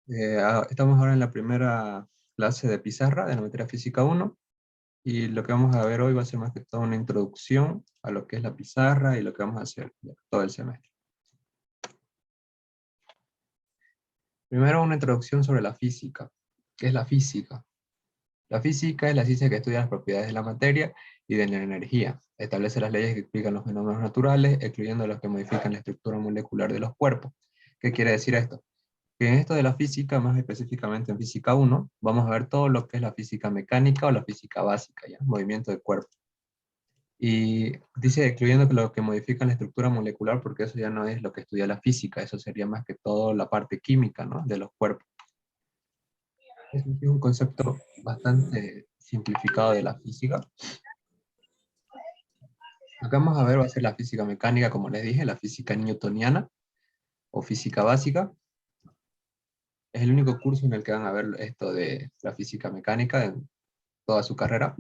Bueno, estamos ahora en la primera clase de pizarra de la materia física 1 y lo que vamos a ver hoy va a ser más que todo una introducción a lo que es la pizarra y lo que vamos a hacer todo el semestre. Primero una introducción sobre la física. ¿Qué es la física? La física es la ciencia que estudia las propiedades de la materia y de la energía. Establece las leyes que explican los fenómenos naturales, excluyendo los que modifican la estructura molecular de los cuerpos. ¿Qué quiere decir esto? Que en esto de la física, más específicamente en física 1, vamos a ver todo lo que es la física mecánica o la física básica, ¿ya? Movimiento de cuerpo. Y dice excluyendo que lo que modifica la estructura molecular, porque eso ya no es lo que estudia la física, eso sería más que todo la parte química, ¿no? De los cuerpos. Es un concepto bastante simplificado de la física. Lo que vamos a ver va a ser la física mecánica, como les dije, la física newtoniana o física básica. Es el único curso en el que van a ver esto de la física mecánica en toda su carrera,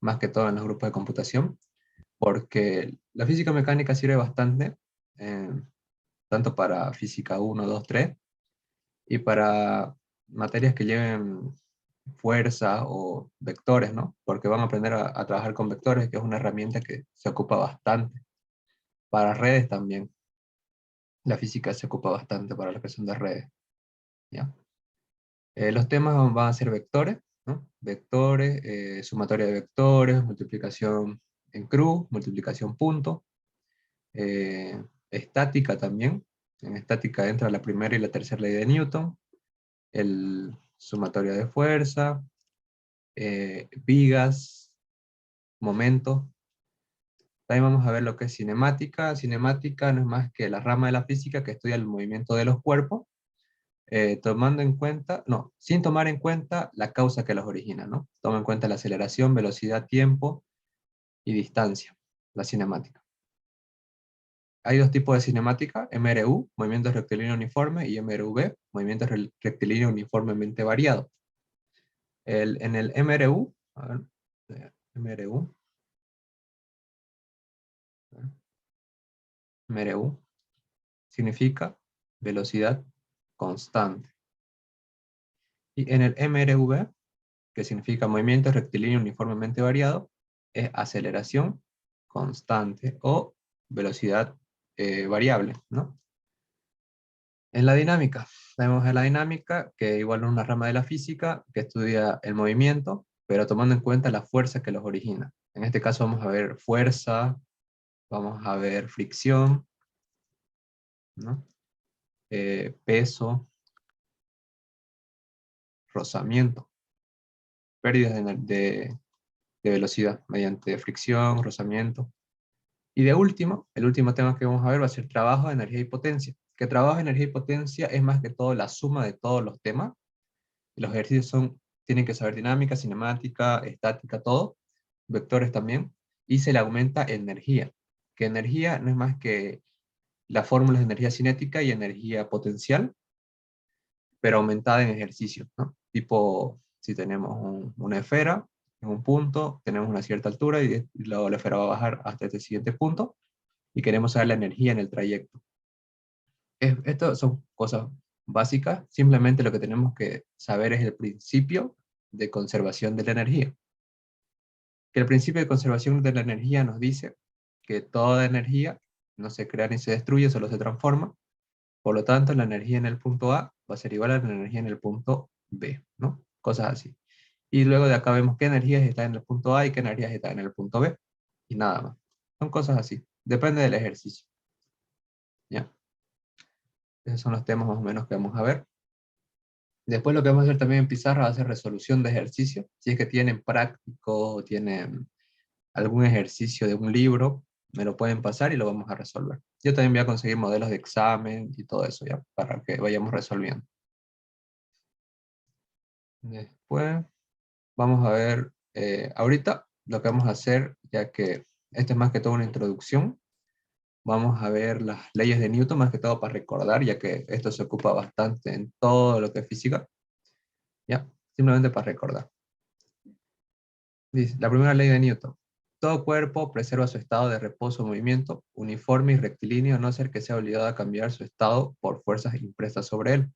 más que todo en los grupos de computación, porque la física mecánica sirve bastante, eh, tanto para física 1, 2, 3, y para materias que lleven fuerza o vectores, ¿no? Porque van a aprender a trabajar con vectores, que es una herramienta que se ocupa bastante. Para redes también. La física se ocupa bastante para la creación de redes, ¿ya? Los temas van a ser vectores, ¿no? Vectores, sumatoria de vectores, multiplicación en cruz, multiplicación punto, estática también. En estática entra la primera y la tercera ley de Newton, el sumatoria de fuerza, vigas, momentos. También vamos a ver lo que es cinemática. Cinemática no es más que la rama de la física que estudia el movimiento de los cuerpos, tomando en cuenta, no, sin tomar en cuenta la causa que los origina, ¿no? Toma en cuenta la aceleración, velocidad, tiempo y distancia, la cinemática. Hay dos tipos de cinemática: MRU, movimiento rectilíneo uniforme, y MRV, movimiento rectilíneo uniformemente variado. En el MRU, a ver, MRU, MRU significa velocidad constante. Y en el MRV, que significa movimiento rectilíneo uniformemente variado, es aceleración constante o velocidad variable, ¿no? En la dinámica, tenemos en la dinámica, que igual es una rama de la física, que estudia el movimiento, pero tomando en cuenta la fuerza que los origina. En este caso vamos a ver fuerza, vamos a ver fricción, ¿no? Peso, rozamiento, pérdidas de velocidad mediante fricción, rozamiento. Y de último, el último tema que vamos a ver va a ser trabajo de energía y potencia. Que trabajo de energía y potencia es más que todo la suma de todos los temas. Los ejercicios tienen que saber dinámica, cinemática, estática, todo. Vectores también. Y se le aumenta energía. Que energía no es más que las fórmulas de energía cinética y energía potencial, pero aumentada en ejercicio, ¿no? Tipo, si tenemos una esfera en un punto, tenemos una cierta altura y luego la esfera va a bajar hasta este siguiente punto y queremos saber la energía en el trayecto. Esto son cosas básicas, simplemente lo que tenemos que saber es el principio de conservación de la energía. Que el principio de conservación de la energía nos dice que toda energía no se crea ni se destruye, solo se transforma. Por lo tanto, la energía en el punto A va a ser igual a la energía en el punto B, ¿no? Cosas así. Y luego de acá vemos qué energías están en el punto A y qué energías están en el punto B. Y nada más. Son cosas así. Depende del ejercicio. ¿Ya? Esos son los temas más o menos que vamos a ver. Después lo que vamos a hacer también en pizarra va a ser resolución de ejercicio. Si es que tienen práctico o tienen algún ejercicio de un libro, me lo pueden pasar y lo vamos a resolver. Yo también voy a conseguir modelos de examen y todo eso ya, para que vayamos resolviendo. Después vamos a ver, ahorita lo que vamos a hacer, ya que esto es más que todo una introducción, vamos a ver las leyes de Newton, más que todo para recordar, ya que esto se ocupa bastante en todo lo que es física. ¿Ya? Simplemente para recordar. Dice, la primera ley de Newton. Todo cuerpo preserva su estado de reposo o movimiento uniforme y rectilíneo, a no ser que sea obligado a cambiar su estado por fuerzas impresas sobre él.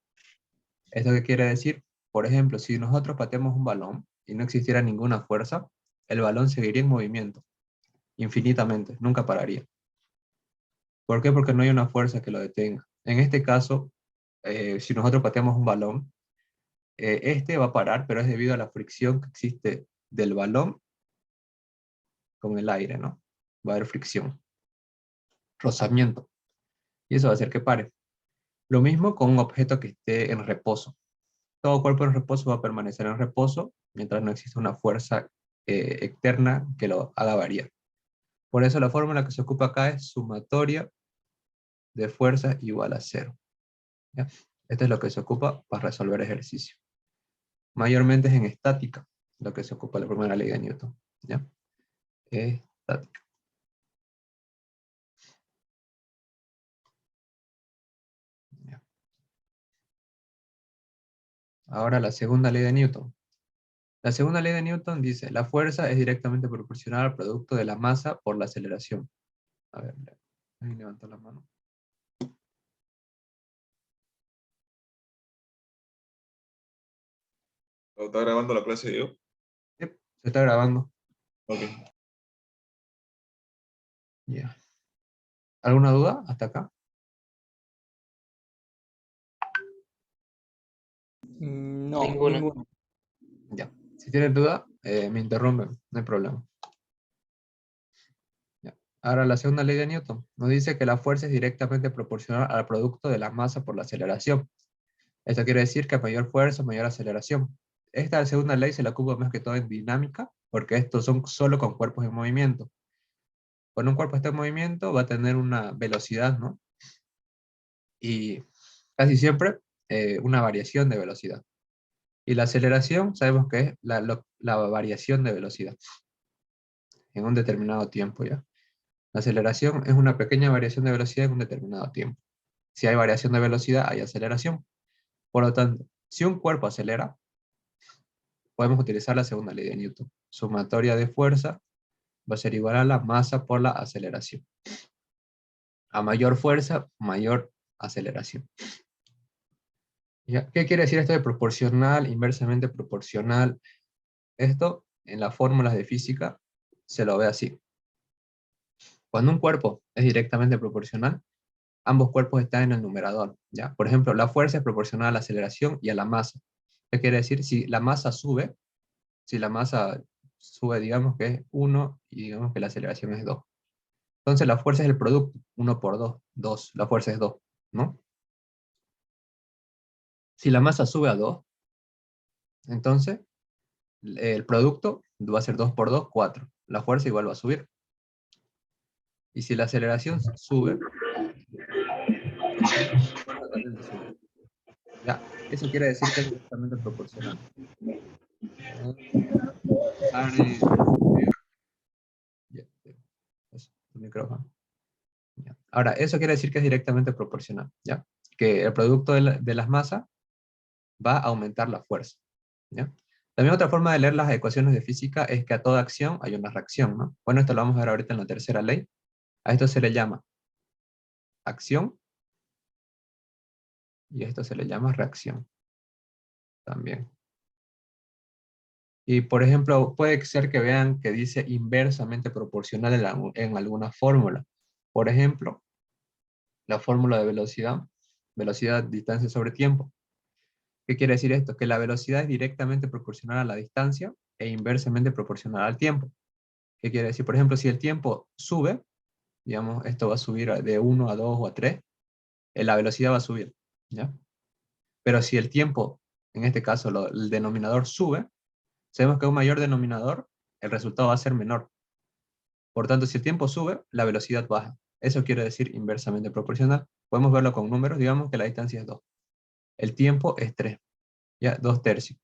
¿Esto qué quiere decir? Por ejemplo, si nosotros pateamos un balón y no existiera ninguna fuerza, el balón seguiría en movimiento, infinitamente, nunca pararía. ¿Por qué? Porque no hay una fuerza que lo detenga. En este caso, si nosotros pateamos un balón, este va a parar, pero es debido a la fricción que existe del balón con el aire, ¿no? Va a haber fricción, rozamiento, y eso va a hacer que pare. Lo mismo con un objeto que esté en reposo. Todo cuerpo en reposo va a permanecer en reposo mientras no exista una fuerza externa que lo haga variar. Por eso la fórmula que se ocupa acá es sumatoria de fuerzas igual a cero. ¿Ya? Esto es lo que se ocupa para resolver ejercicio. Mayormente es en estática lo que se ocupa la primera ley de Newton. ¿Ya? Estática. ¿Ya? Ahora la segunda ley de Newton. La segunda ley de Newton dice, la fuerza es directamente proporcional al producto de la masa por la aceleración. A ver, ahí levanto la mano. ¿Está grabando la clase de yo? Yep, se está grabando. Ok. Ya. ¿Alguna duda hasta acá? No, Ninguna. ninguna. Ya. Si tienen duda, me interrumpen, no hay problema. Ya. Ahora la segunda ley de Newton nos dice que la fuerza es directamente proporcional al producto de la masa por la aceleración. Esto quiere decir que a mayor fuerza, mayor aceleración. Esta segunda ley se la ocupa más que todo en dinámica, porque estos son solo con cuerpos en movimiento. Cuando un cuerpo está en movimiento, va a tener una velocidad, ¿no? Y casi siempre una variación de velocidad. Y la aceleración, sabemos que es la variación de velocidad en un determinado tiempo, ¿ya? La aceleración es una pequeña variación de velocidad en un determinado tiempo. Si hay variación de velocidad, hay aceleración. Por lo tanto, si un cuerpo acelera, podemos utilizar la segunda ley de Newton. Sumatoria de fuerza va a ser igual a la masa por la aceleración. A mayor fuerza, mayor aceleración. ¿Ya? ¿Qué quiere decir esto de proporcional, inversamente proporcional? Esto, en las fórmulas de física, se lo ve así. Cuando un cuerpo es directamente proporcional, ambos cuerpos están en el numerador, ¿ya? Por ejemplo, la fuerza es proporcional a la aceleración y a la masa. ¿Qué quiere decir? Si la masa sube, digamos que es 1 y digamos que la aceleración es 2. Entonces la fuerza es el producto, 1 por 2, 2, la fuerza es 2, ¿no? Si la masa sube a 2, entonces el producto va a ser 2 por 2, 4. La fuerza igual va a subir. Y si la aceleración sube, la fuerza también va a subir. Ya, eso quiere decir que es directamente proporcional. Ya, eso, el micrófono. Ya. Ahora, eso quiere decir que es directamente proporcional, ¿ya? Que el producto de las masas va a aumentar la fuerza, ¿ya? También otra forma de leer las ecuaciones de física es que a toda acción hay una reacción, ¿no? Bueno, esto lo vamos a ver ahorita en la tercera ley. A esto se le llama acción y a esto se le llama reacción también. Y por ejemplo, puede ser que vean que dice inversamente proporcional en alguna fórmula. Por ejemplo, la fórmula de velocidad, velocidad, distancia sobre tiempo. ¿Qué quiere decir esto? Que la velocidad es directamente proporcional a la distancia e inversamente proporcional al tiempo. ¿Qué quiere decir? Por ejemplo, si el tiempo sube, digamos, esto va a subir de 1 a 2 o a 3, la velocidad va a subir, ¿ya? Pero si el tiempo, en este caso el denominador sube, sabemos que a un mayor denominador, el resultado va a ser menor. Por tanto, si el tiempo sube, la velocidad baja. Eso quiere decir inversamente proporcional. Podemos verlo con números, digamos que la distancia es 2. El tiempo es 3, ¿ya? 2 tercios.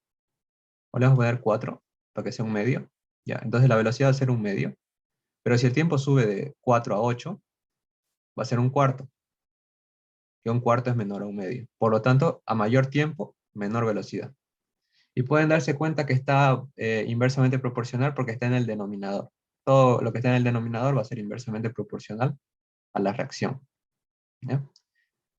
O le vamos a poner 4 para que sea un medio. Ya, entonces la velocidad va a ser un medio. Pero si el tiempo sube de 4 a 8, va a ser un cuarto. Que un cuarto es menor a un medio. Por lo tanto, a mayor tiempo, menor velocidad. Y pueden darse cuenta que está inversamente proporcional porque está en el denominador. todo lo que está en el denominador va a ser inversamente proporcional a la reacción, ¿ya?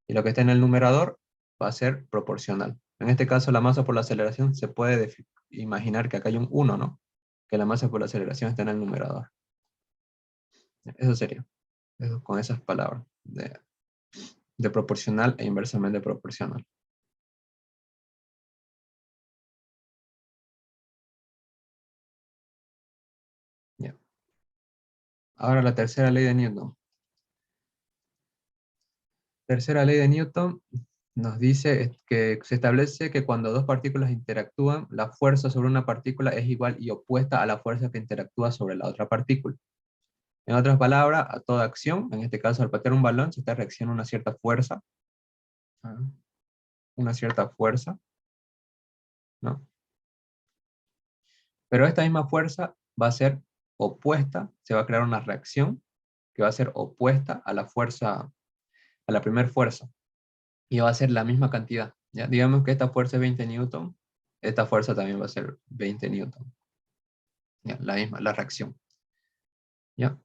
Y lo que está en el numerador va a ser proporcional. En este caso, la masa por la aceleración se puede imaginar que acá hay un 1, ¿no? Que la masa por la aceleración está en el numerador. Eso sería, eso, con esas palabras, de proporcional e inversamente proporcional. Ya. Ahora la tercera ley de Newton. Tercera ley de Newton nos dice que se establece que cuando dos partículas interactúan, la fuerza sobre una partícula es igual y opuesta a la fuerza que interactúa sobre la otra partícula. En otras palabras, a toda acción, en este caso al patear un balón, se está reaccionando ¿ah? Una cierta fuerza, ¿no? Pero esta misma fuerza va a ser opuesta, se va a crear una reacción que va a ser opuesta a la fuerza, a la primera fuerza, y va a ser la misma cantidad, ¿ya? Digamos que esta fuerza es 20 newton, esta fuerza también va a ser 20 newton, ¿ya? La misma, la reacción, ¿ya?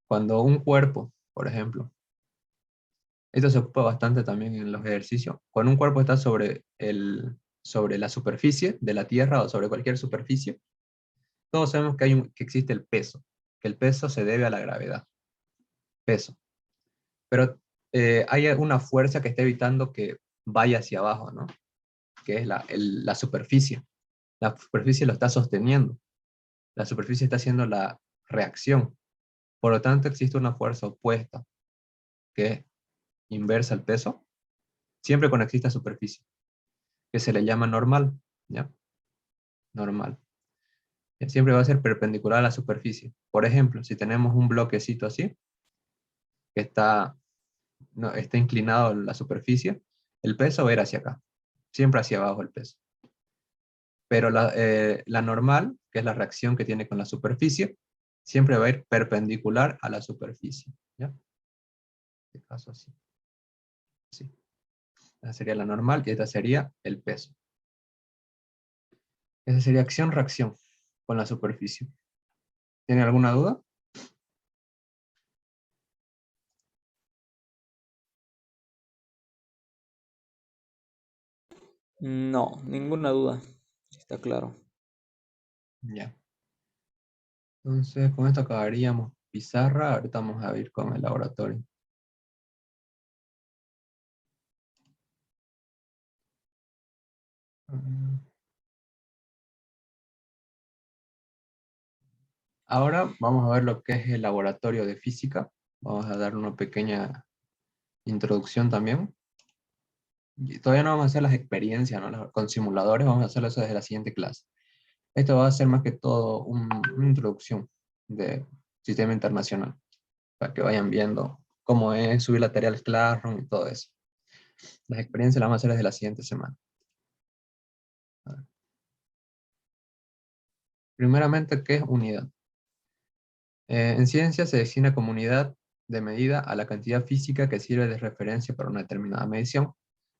Cuando un cuerpo, por ejemplo, esto se ocupa bastante también en los ejercicios, cuando un cuerpo está sobre la superficie de la Tierra o sobre cualquier superficie, todos sabemos que, que existe el peso, que el peso se debe a la gravedad, peso. Pero hay una fuerza que está evitando que vaya hacia abajo, ¿no? Que es la superficie. La superficie lo está sosteniendo. La superficie está haciendo la reacción. Por lo tanto, existe una fuerza opuesta, que es inversa al peso, siempre cuando exista superficie, que se le llama normal, ¿ya? Normal. Siempre va a ser perpendicular a la superficie. Por ejemplo, si tenemos un bloquecito así, que está, no, está inclinado en la superficie, el peso va a ir hacia acá, siempre hacia abajo el peso. Pero la normal, que es la reacción que tiene con la superficie, siempre va a ir perpendicular a la superficie, ¿ya? En este caso así. Sí. Esa sería la normal y esta sería el peso. Esa sería acción-reacción con la superficie. ¿Tiene alguna duda? No, ninguna duda. Está claro. Ya. Entonces, con esto acabaríamos pizarra. Ahorita vamos a ir con el laboratorio. Ahora vamos a ver lo que es el laboratorio de física. Vamos a dar una pequeña introducción también. Y todavía no vamos a hacer las experiencias, ¿no? Con simuladores, vamos a hacerlo eso desde la siguiente clase. Esto va a ser más que todo una introducción de sistema internacional, para que vayan viendo cómo es subir la tarea al Classroom y todo eso. Las experiencias las vamos a hacer desde la siguiente semana. Primeramente, ¿qué es unidad? En ciencia se designa como unidad de medida a la cantidad física que sirve de referencia para una determinada medición.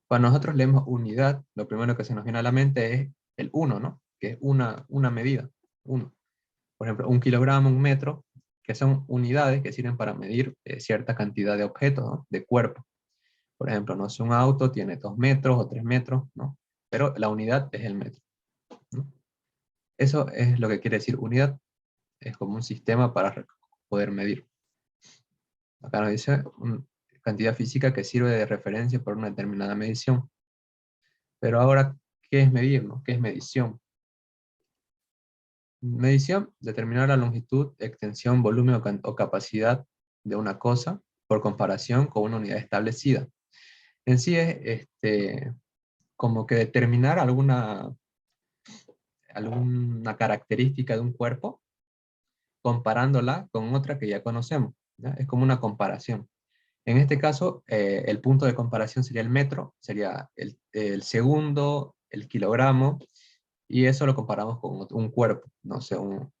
Cuando nosotros leemos unidad, lo primero que se nos viene a la mente es el 1, ¿no? Que es una medida, 1. Por ejemplo, 1 kilogramo, 1 metro, que son unidades que sirven para medir cierta cantidad de objetos, ¿no? De cuerpo. Por ejemplo, no sé, un auto tiene 2 metros o 3 metros, ¿no? Pero la unidad es el metro, ¿no? Eso es lo que quiere decir unidad. Es como un sistema para poder medir. Acá nos dice cantidad física que sirve de referencia para una determinada medición. Pero ahora, ¿qué es medir, no? ¿Qué es medición? Medición, determinar la longitud, extensión, volumen o capacidad de una cosa por comparación con una unidad establecida. En sí es como que determinar alguna característica de un cuerpo comparándola con otra que ya conocemos, ¿ya? Es como una comparación. En este caso, el punto de comparación sería el metro, sería el segundo, el kilogramo, y eso lo comparamos con un cuerpo, no sé, un-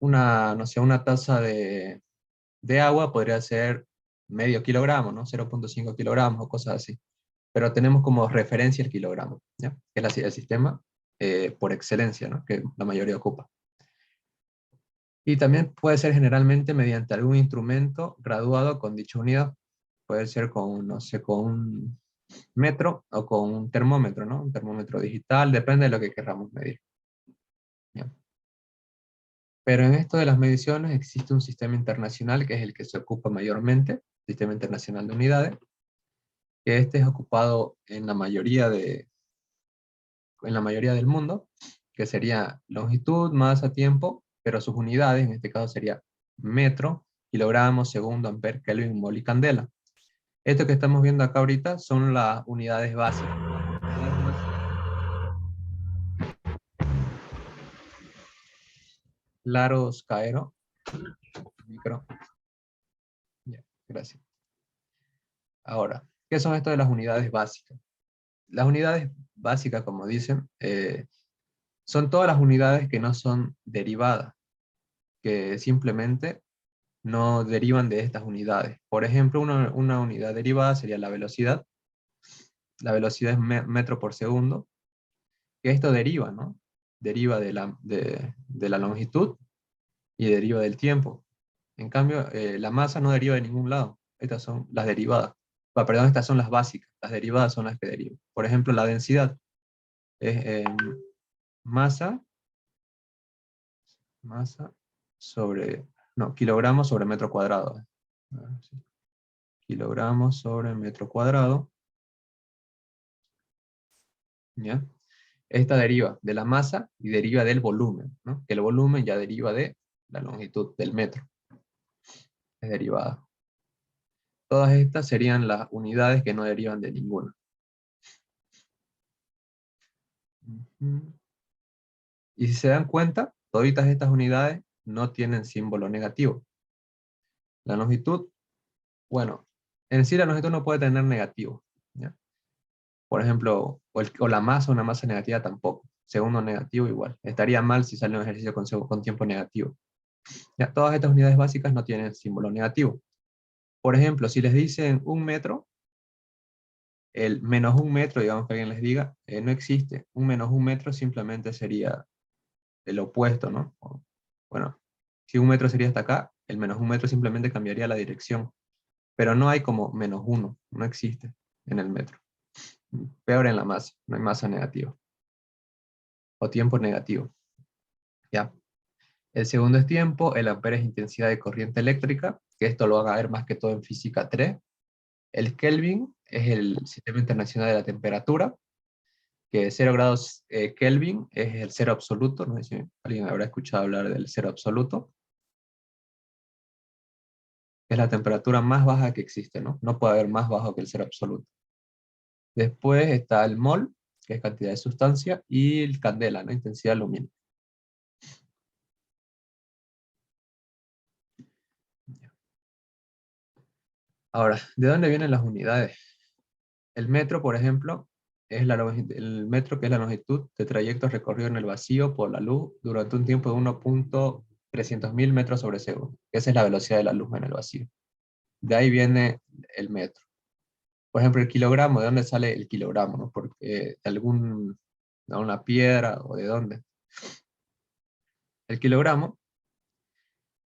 no sé, una taza de agua podría ser medio kilogramo, ¿no? 0,5 kilogramos o cosas así. Pero tenemos como referencia el kilogramo, ¿ya? Que es el sistema por excelencia, ¿no? Que la mayoría ocupa. Y también puede ser generalmente mediante algún instrumento graduado con dicha unidad. Puede ser con, no sé, con un metro o con un termómetro, ¿no? Un termómetro digital, depende de lo que queramos medir. ¿Ya? Pero en esto de las mediciones existe un sistema internacional que es el que se ocupa mayormente, Sistema Internacional de Unidades, que este es ocupado en la mayoría del mundo, que sería longitud, masa, tiempo, pero sus unidades, en este caso sería metro, kilogramo, segundo, amper, kelvin, mol y candela. Esto que estamos viendo acá ahorita son las unidades básicas. Laros, Caero, micro. Ya, gracias. Ahora, ¿qué son esto de las unidades básicas? Las unidades básicas, como dicen, son todas las unidades que no son derivadas, que simplemente no derivan de estas unidades. Por ejemplo, una unidad derivada sería la velocidad. La velocidad es metro por segundo, que esto deriva, ¿no? Deriva de la longitud y deriva del tiempo. En cambio, la masa no deriva de ningún lado. Estas son las derivadas. Perdón, estas son las básicas. Las derivadas son las que derivan. Por ejemplo, la densidad es masa sobre, no, kilogramos sobre metro cuadrado. Kilogramos sobre metro cuadrado. ¿Ya? Esta deriva de la masa y deriva del volumen, ¿no? Que el volumen ya deriva de la longitud del metro. Es derivada. Todas estas serían las unidades que no derivan de ninguna. Y si se dan cuenta, todas estas unidades no tienen símbolo negativo. La longitud, bueno, en sí la longitud no puede tener negativo, ¿ya? Por ejemplo, o la masa, una masa negativa tampoco. Segundo negativo igual. Estaría mal si sale un ejercicio con tiempo negativo. ¿Ya? Todas estas unidades básicas no tienen símbolo negativo. Por ejemplo, si les dicen 1 metro, el menos 1 metro, digamos que alguien les diga, no existe. Un menos 1 metro simplemente sería el opuesto, ¿no? Bueno, si 1 metro sería hasta acá, el menos 1 metro simplemente cambiaría la dirección. Pero no hay como menos 1, no existe en el metro. Peor en la masa, no hay masa negativa. O tiempo negativo. ¿Ya? El segundo es tiempo, el ampere es intensidad de corriente eléctrica, que esto lo van a ver más que todo en física 3. El Kelvin es el Sistema Internacional de la Temperatura, que 0 grados Kelvin es el cero absoluto. No sé si alguien habrá escuchado hablar del cero absoluto. Es la temperatura más baja que existe, ¿no? No puede haber más bajo que el cero absoluto. Después está el mol, que es cantidad de sustancia, y el candela, ¿no? Intensidad lumínica. Ahora, ¿de dónde vienen las unidades? El metro, por ejemplo, es el metro, que es la longitud de trayecto recorrido en el vacío por la luz durante un tiempo de 1.300.000 metros sobre segundo. Esa es la velocidad de la luz en el vacío. De ahí viene el metro. Por ejemplo, el kilogramo, ¿de dónde sale el kilogramo? ¿No? Porque de una piedra o de dónde. El kilogramo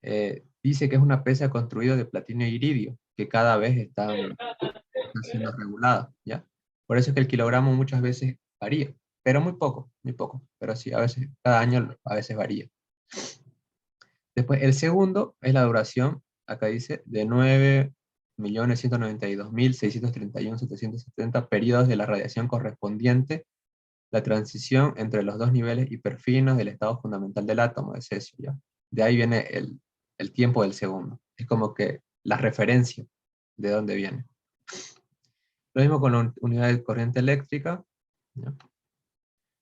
dice que es una pesa construida de platino e iridio, que cada vez está siendo regulada, ¿ya? Por eso es que el kilogramo muchas veces varía, pero muy poco, pero sí, a veces, cada año a veces varía. Después, el segundo es la duración, acá dice, de 9.192.631.770 periodos de la radiación correspondiente la transición entre los dos niveles hiperfinos del estado fundamental del átomo de cesio, ¿ya? De ahí viene el tiempo del segundo. Es como que la referencia de dónde viene. Lo mismo con la unidad de corriente eléctrica, ¿ya?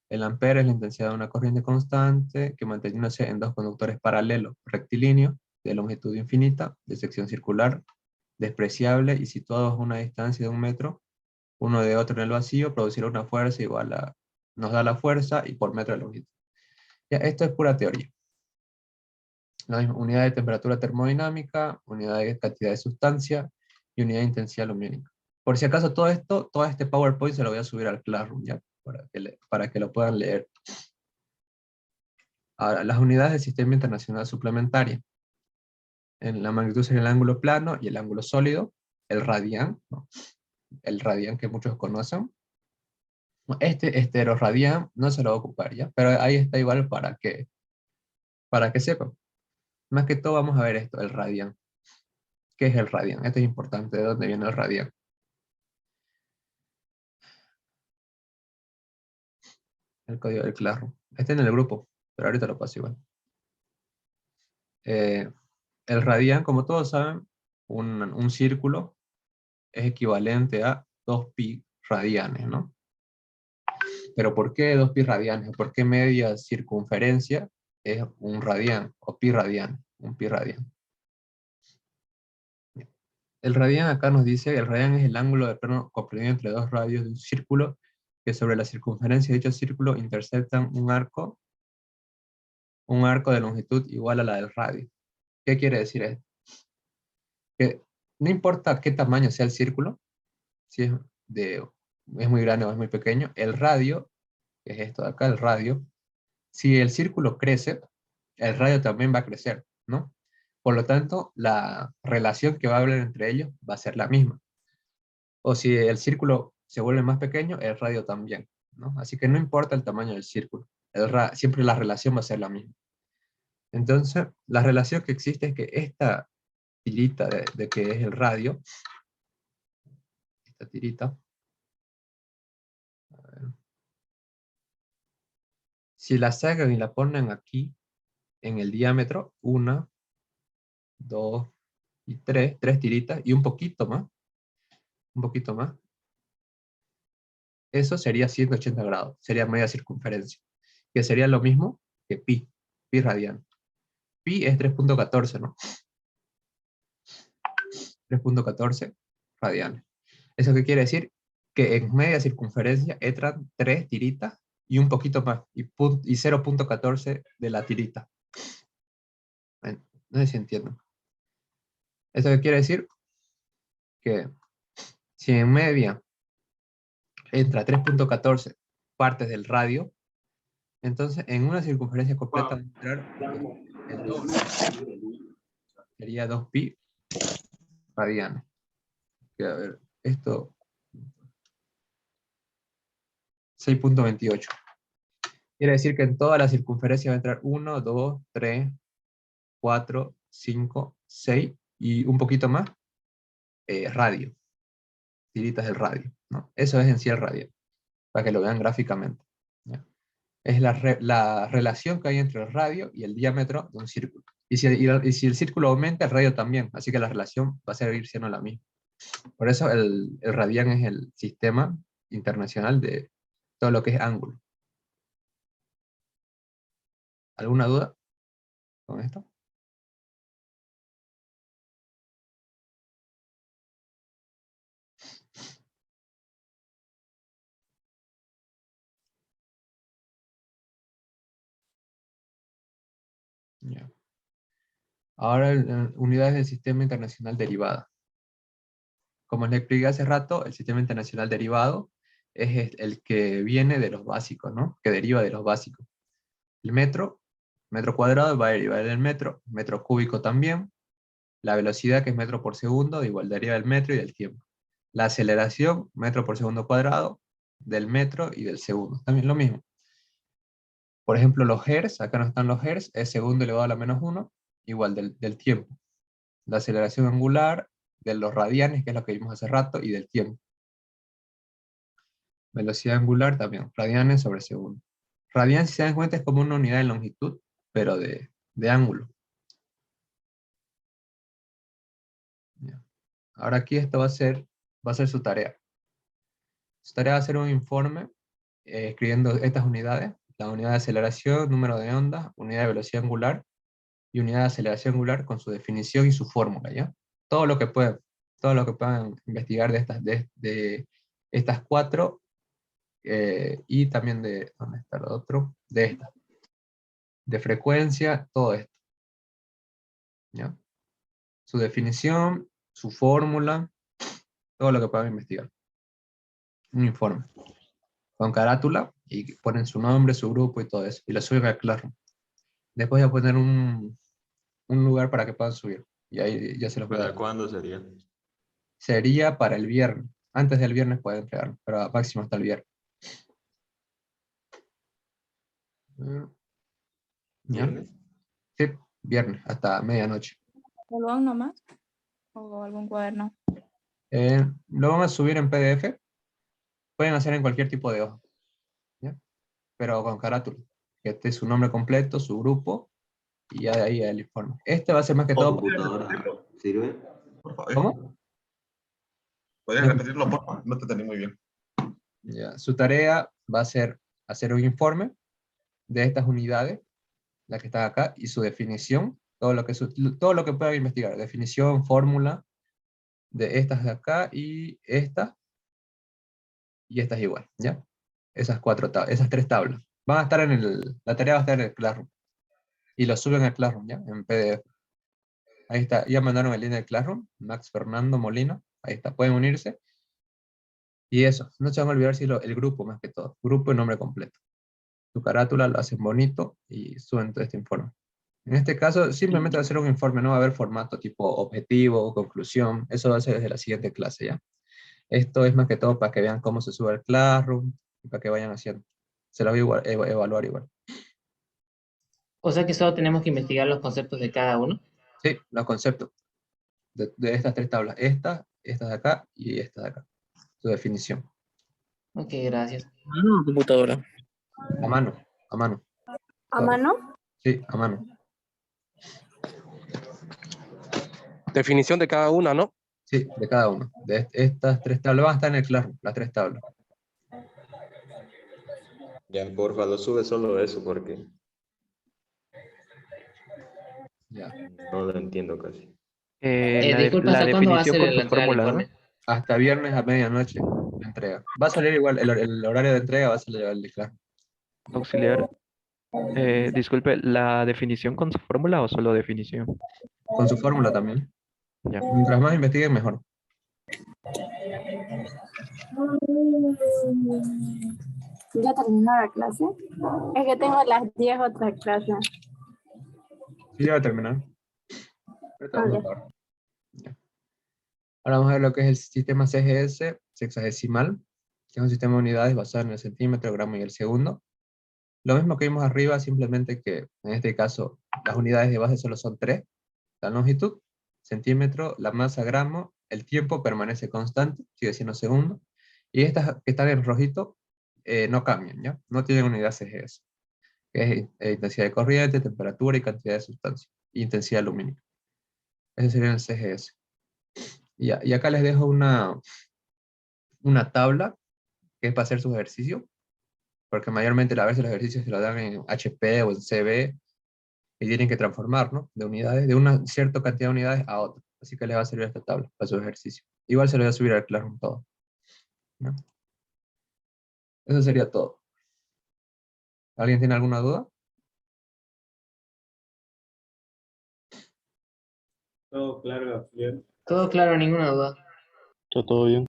El ampere es la intensidad de una corriente constante que manteniéndose en dos conductores paralelos, rectilíneos, de longitud infinita, de sección circular, despreciable y situados a una distancia de 1 metro, uno de otro en el vacío, producirá una fuerza igual a, nos da la fuerza y por metro de longitud. Ya, esto es pura teoría. La misma unidad de temperatura termodinámica, unidad de cantidad de sustancia y unidad de intensidad lumínica. Por si acaso todo esto, todo este PowerPoint se lo voy a subir al Classroom, ¿ya? Para que lo puedan leer. Ahora, las unidades del Sistema Internacional Suplementaria. En la magnitud sería el ángulo plano y el ángulo sólido, el radián, ¿no? El radián que muchos conocen. Este esteroradián no se lo va a ocupar ya, pero ahí está igual para que sepan. Más que todo vamos a ver esto, el radián. ¿Qué es el radián? Esto es importante, ¿de dónde viene el radián? El código del Classroom. Este en el grupo, pero ahorita lo paso igual. El radián, como todos saben, un círculo es equivalente a 2pi radianes, ¿no? Pero ¿por qué 2pi radianes? ¿Por qué media circunferencia es un radián o pi radian? Un pi radian. El radián acá nos dice, el radián es el ángulo de plano comprendido entre dos radios de un círculo que sobre la circunferencia de dicho círculo interceptan un arco de longitud igual a la del radio. ¿Qué quiere decir esto? Que no importa qué tamaño sea el círculo, si es muy grande o es muy pequeño, el radio, que es esto de acá, el radio, si el círculo crece, el radio también va a crecer, ¿no? Por lo tanto, la relación que va a haber entre ellos va a ser la misma. O si el círculo se vuelve más pequeño, el radio también, ¿no? Así que no importa el tamaño del círculo, siempre la relación va a ser la misma. Entonces, la relación que existe es que esta tirita de que es el radio, esta tirita, a ver, si la sacan y la ponen aquí, en el diámetro, 1, 2 y 3 tiritas, y un poquito más, eso sería 180 grados, sería media circunferencia, que sería lo mismo que pi radiano. Pi es 3.14, ¿no? 3.14 radianes. ¿Eso qué quiere decir? Que en media circunferencia entran 3 tiritas y un poquito más, y 0.14 de la tirita. Bueno, no sé si entienden. ¿Eso qué quiere decir? Que si en media entra 3.14 partes del radio, entonces en una circunferencia completa va a entrar el doble. Sería 2pi radianes. Que, a ver, esto 6.28. Quiere decir que en toda la circunferencia va a entrar 1, 2, 3, 4, 5, 6 y un poquito más, radio. Tiritas del radio, ¿no? Eso es en sí el radio, para que lo vean gráficamente, ¿ya? Es la relación que hay entre el radio y el diámetro de un círculo. Y si el círculo aumenta, el radio también, así que la relación va a seguir siendo la misma. Por eso el radián es el sistema internacional de todo lo que es ángulo. ¿Alguna duda con esto? Ya. Ahora, unidades del sistema internacional derivada. Como les expliqué hace rato, el sistema internacional derivado es el que viene de los básicos, ¿no? Que deriva de los básicos. El metro cuadrado va a derivar del metro cúbico también. La velocidad, que es metro por segundo, igual deriva del metro y del tiempo. La aceleración, metro por segundo cuadrado, del metro y del segundo. También lo mismo. Por ejemplo, los hertz, acá no están los hertz, es segundo elevado a la menos 1, igual del tiempo. La aceleración angular, de los radianes, que es lo que vimos hace rato, y del tiempo. Velocidad angular también, radianes sobre segundo. Radian, si se dan cuenta, es como una unidad de longitud, pero de ángulo. Ya. Ahora aquí esto va a ser su tarea. Su tarea va a ser un informe escribiendo estas unidades: la unidad de aceleración, número de ondas, unidad de velocidad angular y unidad de aceleración angular con su definición y su fórmula, ¿ya? Todo lo que puedan investigar de estas 4 y también de, ¿dónde está lo otro? De estas. De frecuencia, todo esto, ¿ya? Su definición, su fórmula, todo lo que puedan investigar. Un informe con carátula y ponen su nombre, su grupo y todo eso, y lo suben al Classroom. Después voy a poner un lugar para que puedan subir. Y ahí ya se los voy a ¿Para dar. cuándo sería? Sería para el viernes. Antes del viernes pueden entregarlo, pero a máximo hasta el viernes. ¿Ya? ¿Viernes? Sí, viernes, hasta medianoche. ¿Algodón nomás? ¿O algún cuaderno? Lo van a subir en PDF. Pueden hacer en cualquier tipo de hoja, ¿ya? Pero con carátula. Que esté su nombre completo, su grupo, y ya de ahí el informe. Este va a ser más que todo... ¿Computadora sirve? Por favor, ¿Cómo? ¿podrías No, repetirlo, por favor? No te entendí muy bien. ya. Su tarea va a ser hacer un informe de estas unidades, las que están acá, y su definición, todo lo que puedan investigar, definición, fórmula, de estas de acá y estas igual, ¿ya? Esas tres tablas. Van a estar la tarea va a estar en el Classroom. Y lo suben al Classroom, ¿ya? En PDF. Ahí está, ya mandaron el link del Classroom, Max Fernando Molina, ahí está, pueden unirse. Y eso, no se van a olvidar si el grupo más que todo, grupo y nombre completo. Su carátula lo hacen bonito y suben todo este informe. En este caso, simplemente va a ser un informe, no va a haber formato tipo objetivo o conclusión, eso va a ser desde la siguiente clase, ¿ya? Esto es más que todo para que vean cómo se sube al Classroom y para que vayan haciendo. Se lo voy a evaluar igual. O sea que solo tenemos que investigar los conceptos de cada uno. Sí, los conceptos de estas tres tablas. Esta de acá y esta de acá. Su definición. Ok, gracias. ¿Mano o computadora? A mano, a mano. ¿A mano? Sí, a mano. Definición de cada una, ¿no? Sí, de cada uno. De estas tres tablas van a estar en el Classroom, las tres tablas. Ya, porfa, lo sube solo eso porque Ya. no lo entiendo casi. Disculpa, La ¿hasta cuándo va a definición ser con la su entrega del fórmula, ¿no? informe? Hasta viernes a medianoche la entrega. Va a salir igual, el horario de entrega va a salir igual de Classroom. Auxiliar, disculpe, ¿la definición con su fórmula o solo definición? Con su fórmula también. Ya. Mientras más investiguen, mejor. ¿Ya terminó la clase? Es que tengo a las 10 otra clase. Sí, ya va a terminar. Ahorita vamos a Ok. acabar. Ya. Ahora vamos a ver lo que es el sistema CGS sexagesimal, que es un sistema de unidades basado en el centímetro, gramo y el segundo. Lo mismo que vimos arriba, simplemente que en este caso las unidades de base solo son tres: la longitud, centímetro, la masa, gramo, el tiempo permanece constante, sigue siendo segundo, y estas que están en rojito no cambian, ¿ya? No tienen unidad CGS, que es intensidad de corriente, temperatura y cantidad de sustancia, y intensidad lumínica. Ese sería el CGS. Y acá les dejo una tabla que es para hacer sus ejercicios, porque mayormente a veces los ejercicios se los dan en HP o en CB, y tienen que transformar, ¿no? De unidades, de una cierta cantidad de unidades a otra. Así que les va a servir esta tabla para su ejercicio. Igual se lo voy a subir al Classroom todo, ¿no? Eso sería todo. ¿Alguien tiene alguna duda? Todo claro, bien. Todo claro, ninguna duda. Todo bien.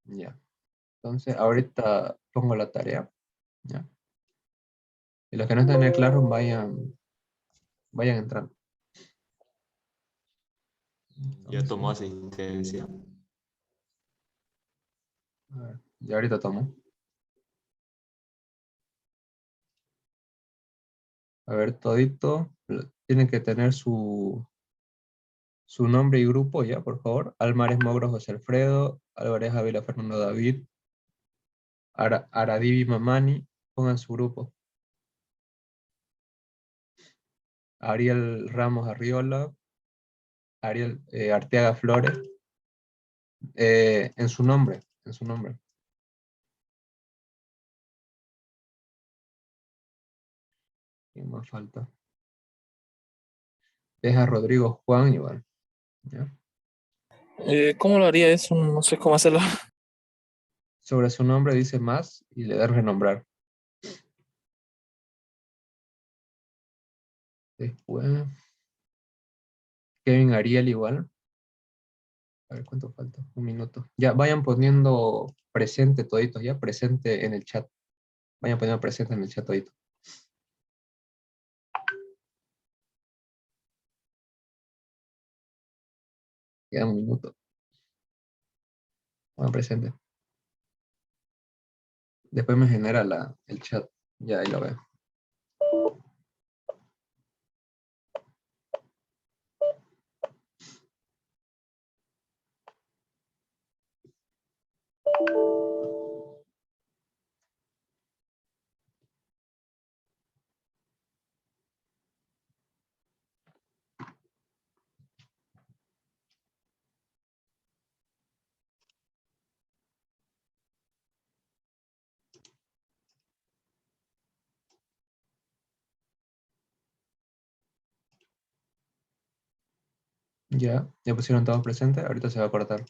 Ya. Entonces, ahorita pongo la tarea, ¿ya? Y los que no están en el Classroom vayan entrando. Ya tomó asistencia. A ver, ya ahorita tomo. A ver, todito. Tienen que tener su nombre y grupo, ya, por favor. Álvarez Mogro José Alfredo, Álvarez Ávila Fernando David, Aradivi Mamani, pongan su grupo. Ariel Ramos Arriola, Ariel Arteaga Flores, en su nombre, en su nombre. ¿Quién más falta? Deja Rodrigo Juan igual. ¿Ya? ¿Cómo lo haría eso? No sé cómo hacerlo. Sobre su nombre dice más y le da renombrar. Después, Kevin Ariel igual. A ver cuánto falta, un minuto. Ya, vayan poniendo presente toditos, ya, presente en el chat. Vayan poniendo presente en el chat todito. Queda un minuto. Bueno, presente. Después me genera el chat. Ya ahí lo veo. Ya pusieron todos presentes. Ahorita se va a cortar.